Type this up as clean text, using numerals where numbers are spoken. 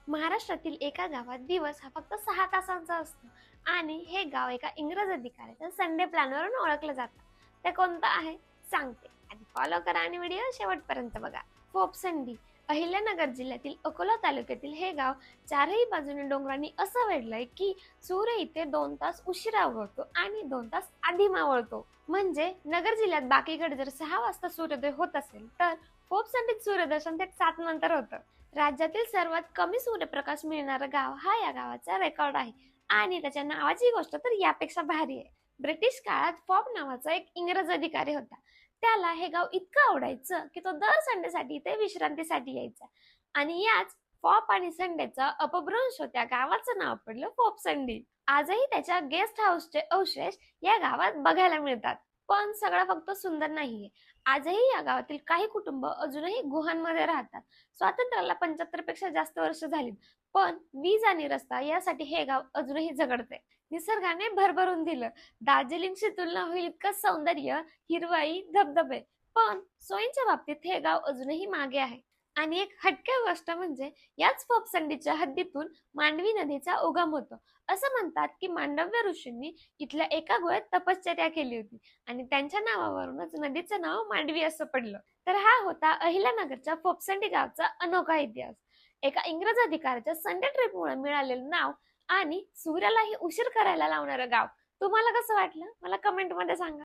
महाराष्ट्रातील एका गावात दिवस हा फक्त 6 तासांचा असतो आणि हे गाव एका इंग्रज अधिकाऱ्याच्या संडे प्लॅनवरून ओळखलं जातं. ते कोणतं आहे सांगते. आधी फॉलो करा आणि व्हिडिओ शेवटपर्यंत बघा. फोपसंडी अहिल्यानगर जिल्ह्यातील अकोला तालुक्यातील हे गाव चारही बाजूने डोंगरांनी असं वेढलंय की सूर्य इथे 2 तास उशिरा उगवतो आणि 2 तास आधी मावळतो. म्हणजे नगर जिल्ह्यात बाकीकडे जर 6 वाजता सूर्योदय होत असेल तर फोपसंडीत सूर्यदर्शन थेट 7 नंतर होतं. राज्यातील सर्वात कमी सूर्यप्रकाश मिळणारं गाव हा या गावाचा रेकॉर्ड आहे आणि त्याच्या नावाची गोष्ट तर यापेक्षा भारी आहे. ब्रिटिश काळात फॉब नावाचा एक इंग्रज अधिकारी होता. त्याला हे गाव इतकं आवडायचं की तो दर संडेसाठी इथे विश्रांतीसाठी यायचा आणि याच फॉप आणि संडेचा अपभ्रंश त्या गावाचं नाव पडलं फोपसंडी. आजही त्याच्या गेस्ट हाऊसचे अवशेष या गावात बघायला मिळतात. पण सगळं फक्त सुंदर नाहीये. आजही या गावातील काही कुटुंब अजूनही गुहांमध्ये राहतात. स्वातंत्र्याला 75 पेक्षा जास्त वर्ष झालीत, पण वीज आणि रस्ता यासाठी हे गाव अजूनही झगडते. निसर्गाने भरभरून दिलं. दार्जिलिंगशी तुलना होईल इतकं सौंदर्य, हिरवाई, धबधबे. पण सोयींच्या बाबतीत हे गाव अजूनही मागे आहे. आणि एक हटके गोष्ट म्हणजे याच फोपसंडीच्या हद्दीतून मांडवी नदीचा उगम होतो. असं म्हणतात की मांडव्य ऋषींनी इथल्या एका गुहेत तपश्चर्या केली होती आणि त्यांच्या नावावरूनच नदीचं नाव मांडवी असं पडलं. तर हा होता अहिल्यानगरच्या फोपसंडी गावचा अनोखा इतिहास. एका इंग्रज अधिकाऱ्याच्या संडे ट्रिपमुळे मिळालेलं नाव आणि सूर्यालाही उशीर करायला लावणारं गाव. तुम्हाला कसं वाटलं मला कमेंटमध्ये सांगा.